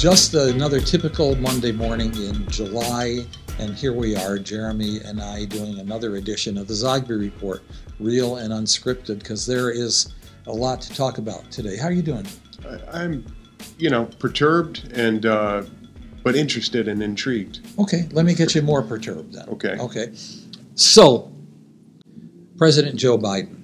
Just another typical Monday morning in July, and here we are, Jeremy and I, doing another edition of the Zogby Report, real and unscripted, because there is a lot to talk about today. How are you doing? I'm, perturbed and but interested and intrigued. Okay, let me get you more perturbed then. Okay. So, President Joe Biden.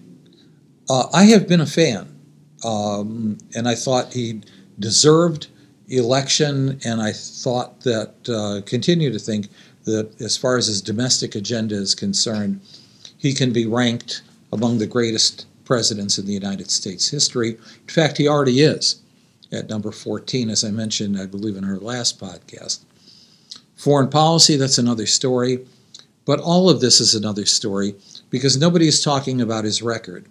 I have been a fan, and I thought he deserved election, and I thought that, continue to think that as far as his domestic agenda is concerned, he can be ranked among the greatest presidents in the United States history. In fact, he already is at number 14, as I mentioned, I believe, in our last podcast. Foreign policy, that's another story. But all of this is another story because nobody is talking about his record.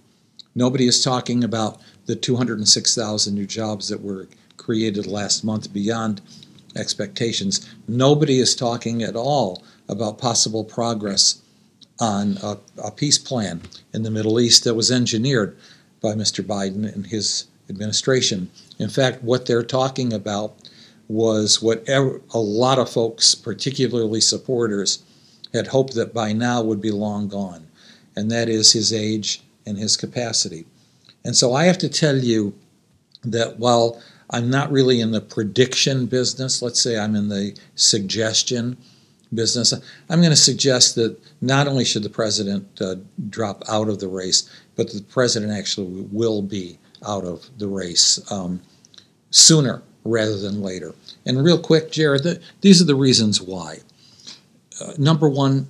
Nobody is talking about the 206,000 new jobs that were created last month beyond expectations. Nobody is talking at all about possible progress on a peace plan in the Middle East that was engineered by Mr. Biden and his administration. In fact, what they're talking about was what a lot of folks, particularly supporters, had hoped that by now would be long gone, and that is his age and his capacity. And so I have to tell you that while I'm not really in the prediction business, let's say I'm in the suggestion business, I'm going to suggest that not only should the president drop out of the race, but the president actually will be out of the race sooner rather than later. And real quick, Jared, these are the reasons why. Number one,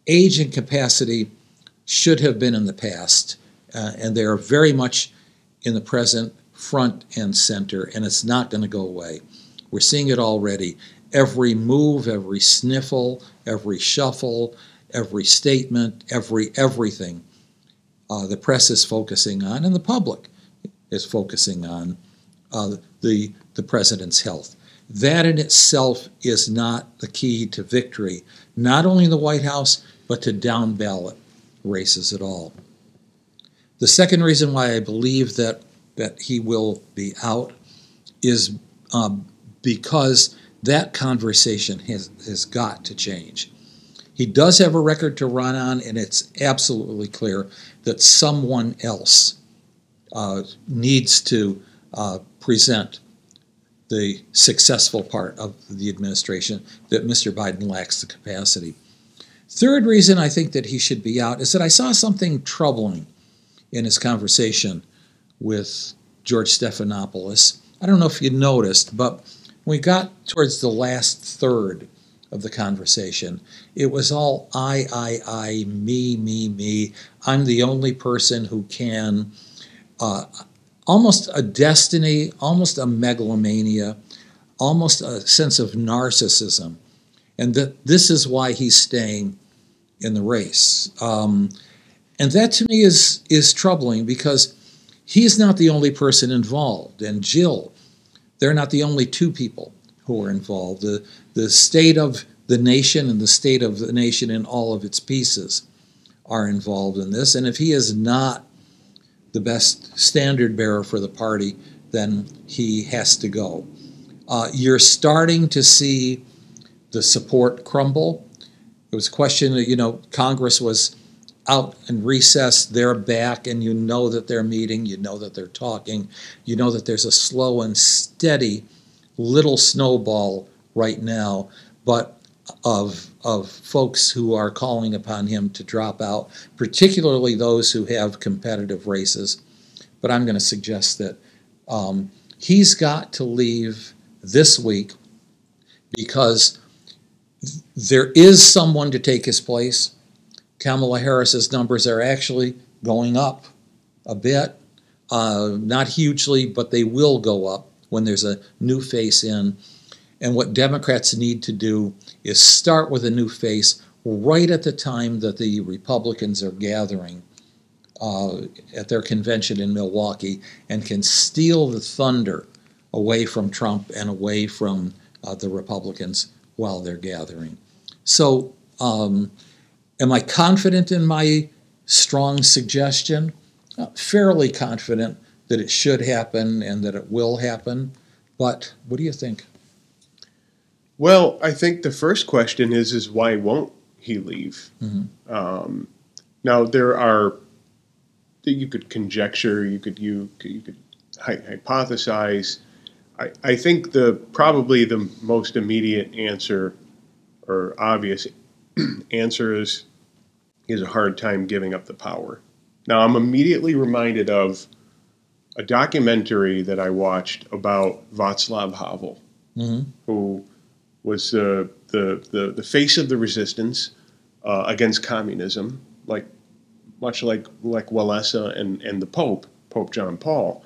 age and capacity should have been in the past, and they are very much in the present, front and center, and it's not going to go away. We're seeing it already. Every move, every sniffle, every shuffle, every statement, everything the press is focusing on, and the public is focusing on the president's health. That in itself is not the key to victory, not only in the White House, but to down ballot races at all. The second reason why I believe that he will be out is because that conversation has got to change. He does have a record to run on, and it's absolutely clear that someone else needs to present the successful part of the administration, that Mr. Biden lacks the capacity. Third reason I think that he should be out is that I saw something troubling in his conversation with George Stephanopoulos. I don't know if you noticed, but when we got towards the last third of the conversation, it was all I, me. I'm the only person who can. Almost a destiny, almost a megalomania, almost a sense of narcissism, and that this is why he's staying in the race. And that to me is troubling because he's not the only person involved, and Jill, they're not the only two people who are involved. The state of the nation and the state of the nation in all of its pieces are involved in this, and if he is not the best standard bearer for the party, then he has to go. You're starting to see the support crumble. It was a question that, Congress was out in recess, they're back, and you know that they're meeting, you know that they're talking, you know that there's a slow and steady little snowball right now, but of folks who are calling upon him to drop out, particularly those who have competitive races. But I'm going to suggest that he's got to leave this week because there is someone to take his place. Kamala Harris's numbers are actually going up a bit, not hugely, but they will go up when there's a new face in. And what Democrats need to do is start with a new face right at the time that the Republicans are gathering at their convention in Milwaukee and can steal the thunder away from Trump and away from the Republicans while they're gathering. So am I confident in my strong suggestion? Fairly confident that it should happen and that it will happen. But what do you think? Well, I think the first question is why won't he leave? Mm-hmm. Now there are, you could conjecture, you could hypothesize. I think probably the most immediate answer or obvious answer is a hard time giving up the power. Now I'm immediately reminded of a documentary that I watched about Václav Havel, Mm-hmm. who was the face of the resistance against communism, much like Walesa and the Pope John Paul.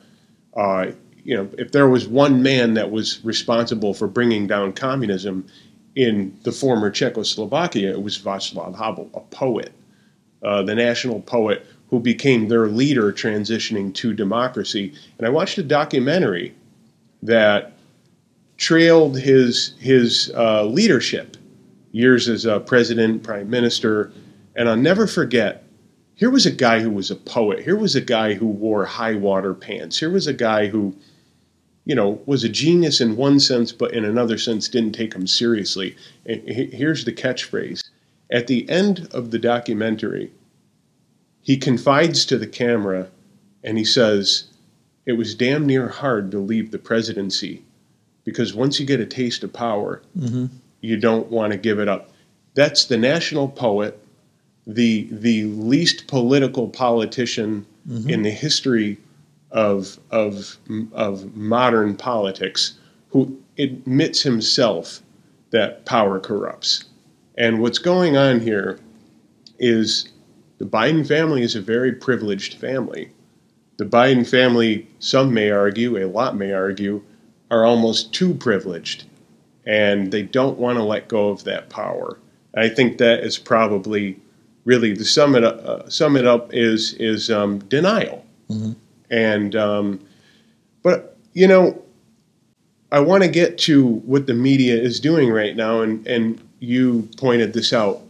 If there was one man that was responsible for bringing down communism in the former Czechoslovakia, it was Václav Havel, a poet, the national poet who became their leader transitioning to democracy. And I watched a documentary that trailed his leadership, years as a president, prime minister, and I'll never forget, here was a guy who was a poet. Here was a guy who wore high water pants. Here was a guy who, was a genius in one sense, but in another sense didn't take him seriously. And here's the catchphrase. At the end of the documentary, he confides to the camera and he says, "It was damn near hard to leave the presidency because once you get a taste of power, Mm-hmm. you don't want to give it up." That's the national poet, the least political politician Mm-hmm. in the history of modern politics, who admits himself that power corrupts. And what's going on here is the Biden family is a very privileged family. The Biden family, some may argue, a lot may argue, are almost too privileged, and they don't want to let go of that power. I think that is probably really the sum it up is denial. Mm-hmm. And but I want to get to what the media is doing right now, and you pointed this out.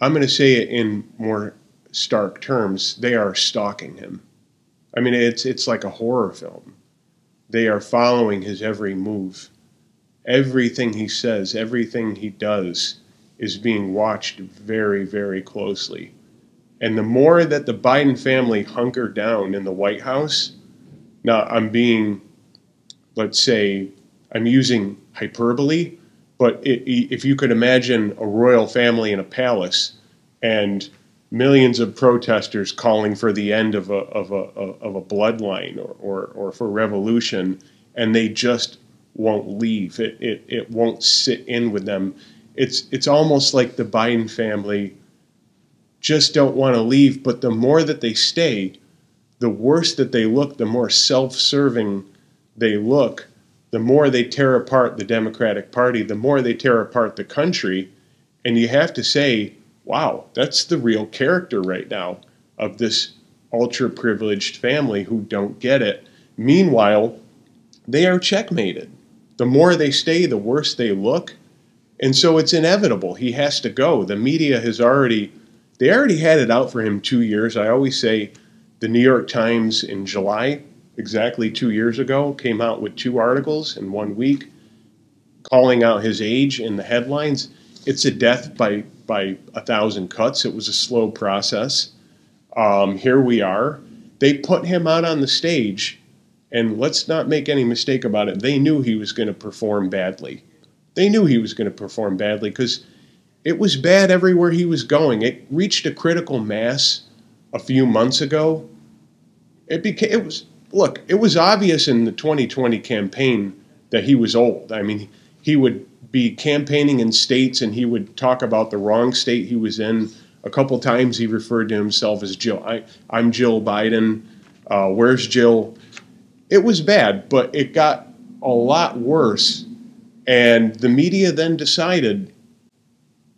I'm going to say it in more stark terms. They are stalking him. I mean, it's like a horror film. They are following his every move. Everything he says, everything he does is being watched very, very closely. And the more that the Biden family hunker down in the White House, now I'm being, let's say, I'm using hyperbole, but if you could imagine a royal family in a palace and millions of protesters calling for the end of a bloodline or for revolution, and they just won't leave. It won't sit in with them. It's almost like the Biden family just don't want to leave, but the more that they stay, the worse that they look, the more self-serving they look, the more they tear apart the Democratic Party, the more they tear apart the country. And you have to say, wow, that's the real character right now of this ultra-privileged family who don't get it. Meanwhile, they are checkmated. The more they stay, the worse they look. And so it's inevitable. He has to go. The media they already had it out for him 2 years. I always say the New York Times in July, exactly 2 years ago, came out with 2 articles in 1 week calling out his age in the headlines. It's a death by 1,000 cuts. It was a slow process. Here we are. They put him out on the stage, and let's not make any mistake about it. They knew he was going to perform badly. They knew he was going to perform badly because it was bad everywhere he was going. It reached a critical mass a few months ago. It was obvious in the 2020 campaign that he was old. I mean, he would be campaigning in states and he would talk about the wrong state he was in. A couple times he referred to himself as Jill. I'm Jill Biden. Where's Jill? It was bad, but it got a lot worse. And the media then decided,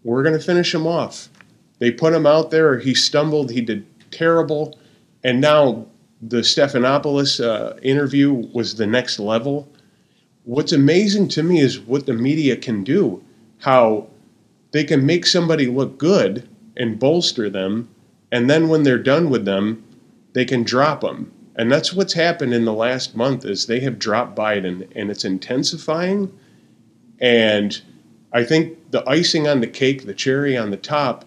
we're going to finish him off. They put him out there. He stumbled. He did terrible. And now the Stephanopoulos interview was the next level. What's amazing to me is what the media can do, how they can make somebody look good and bolster them, and then when they're done with them, they can drop them. And that's what's happened in the last month is they have dropped Biden, and it's intensifying. And I think the icing on the cake, the cherry on the top,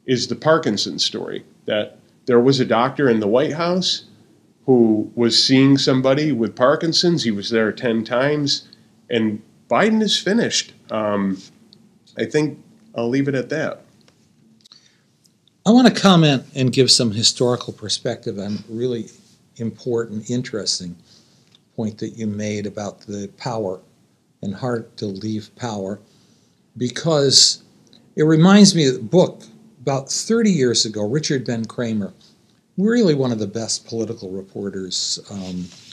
is the Parkinson's story. That there was a doctor in the White House who was seeing somebody with Parkinson's. He was there 10 times, and Biden is finished. I think I'll leave it at that. I want to comment and give some historical perspective on a really important, interesting point that you made about the power and hard to leave power, because it reminds me of the book about 30 years ago, Richard Ben Kramer, really one of the best political reporters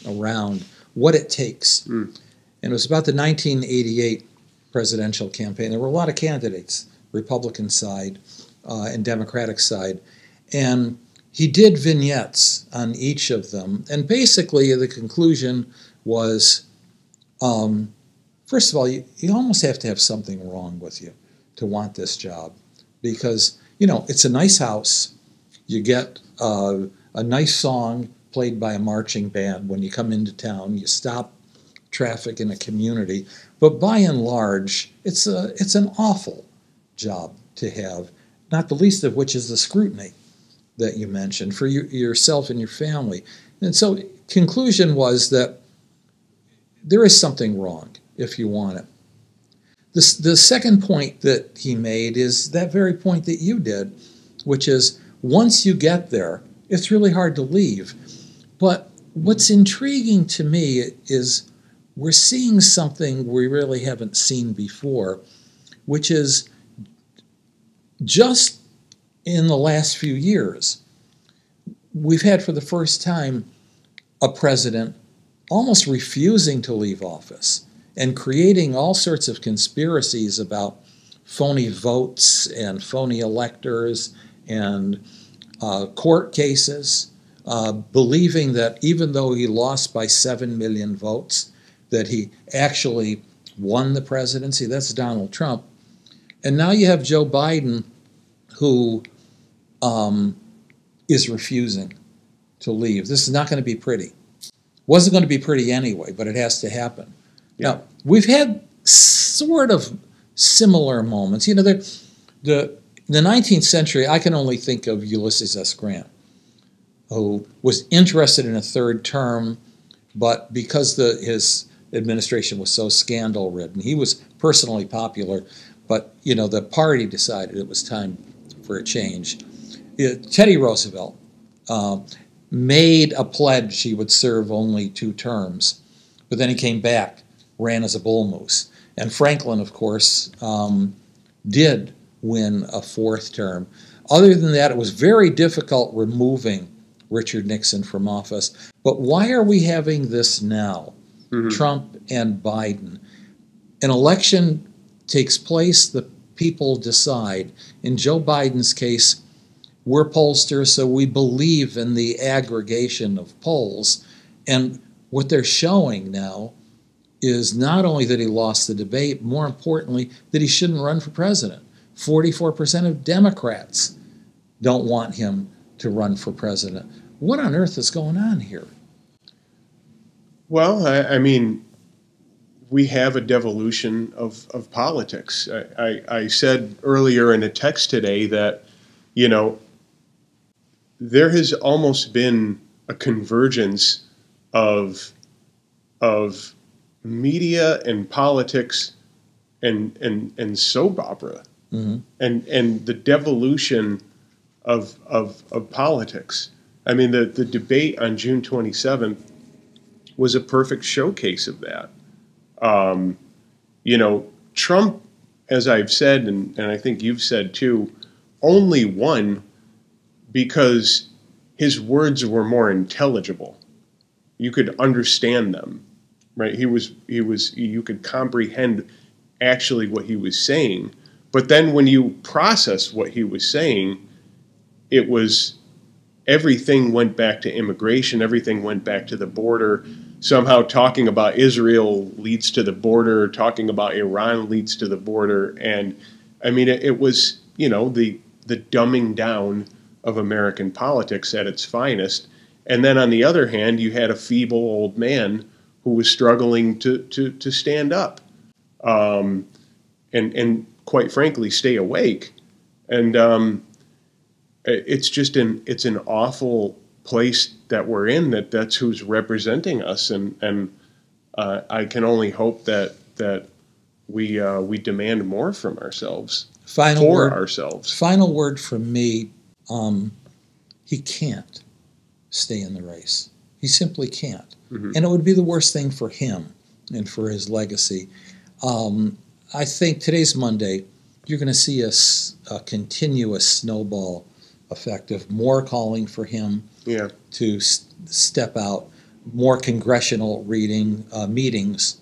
around, What It Takes. And it was about the 1988 presidential campaign. There were a lot of candidates, Republican side and Democratic side. And he did vignettes on each of them. And basically the conclusion was, first of all, you almost have to have something wrong with you to want this job. Because, you know, it's a nice house. You get a nice song played by a marching band when you come into town. You stop traffic in a community. But by and large, it's an awful job to have, not the least of which is the scrutiny that you mentioned for yourself and your family. And so conclusion was that there is something wrong if you want it. The second point that he made is that very point that you did, which is once you get there, it's really hard to leave. But what's intriguing to me is we're seeing something we really haven't seen before, which is just in the last few years, we've had for the first time a president almost refusing to leave office and creating all sorts of conspiracies about phony votes and phony electors and court cases, believing that even though he lost by 7 million votes, that he actually won the presidency. That's Donald Trump. And now you have Joe Biden, who is refusing to leave. This is not going to be pretty. Wasn't going to be pretty anyway, but it has to happen. Yeah. Now, we've had sort of similar moments. You know, the 19th century, I can only think of Ulysses S. Grant, who was interested in a third term, but because his administration was so scandal-ridden, he was personally popular, but, you know, the party decided it was time for a change. Teddy Roosevelt made a pledge he would serve only 2 terms, but then he came back, ran as a bull moose. And Franklin, of course, did win a 4th term. Other than that, it was very difficult removing Richard Nixon from office. But why are we having this now, Trump and Biden? An election takes place, the people decide. In Joe Biden's case, we're pollsters, so we believe in the aggregation of polls. And what they're showing now is not only that he lost the debate, more importantly, that he shouldn't run for president. 44% of Democrats don't want him to run for president. What on earth is going on here? Well, I mean, we have a devolution of politics. I said earlier in a text today that, you know, there has almost been a convergence of media and politics and soap opera, and the devolution of politics. I mean, the debate on June 27th was a perfect showcase of that. You know, Trump, as I've said, and I think you've said too, only won because his words were more intelligible. You could understand them, right? You could comprehend actually what he was saying. But then when you process what he was saying, it was everything went back to immigration, everything went back to the border. Somehow talking about Israel leads to the border, talking about Iran leads to the border. And I mean, it was, you know, the dumbing down of American politics at its finest. And then on the other hand, you had a feeble old man who was struggling to stand up, and quite frankly, stay awake. And it's an awful place that we're in, that's who's representing us. And I can only hope that we demand more from ourselves, ourselves. Final word from me, he can't stay in the race. He simply can't. Mm-hmm. And it would be the worst thing for him and for his legacy. I think today's Monday, you're going to see a continuous snowball effect of more calling for him to step out, more congressional meetings,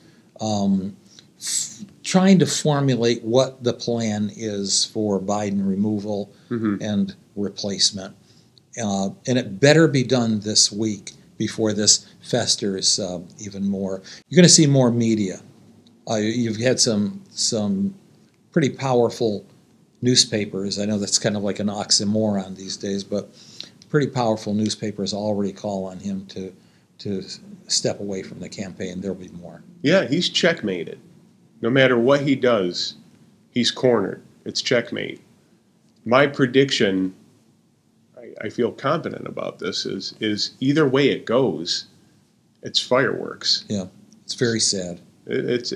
trying to formulate what the plan is for Biden removal and replacement. And it better be done this week before this festers even more. You're going to see more media. You've had some pretty powerful newspapers. I know that's kind of like an oxymoron these days, but pretty powerful newspapers already call on him to step away from the campaign. There'll be more. Yeah, he's checkmated. No matter what he does, he's cornered. It's checkmate. My prediction, I feel confident about this, is either way it goes, it's fireworks. Yeah, it's very sad. It's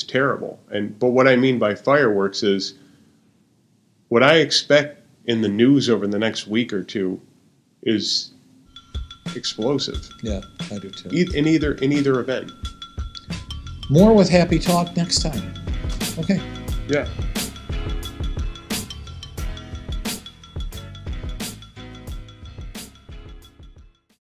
terrible. But what I mean by fireworks is what I expect in the news over the next week or two is explosive. Yeah, I do too. In either event. More with Happy Talk next time. Okay. Yeah.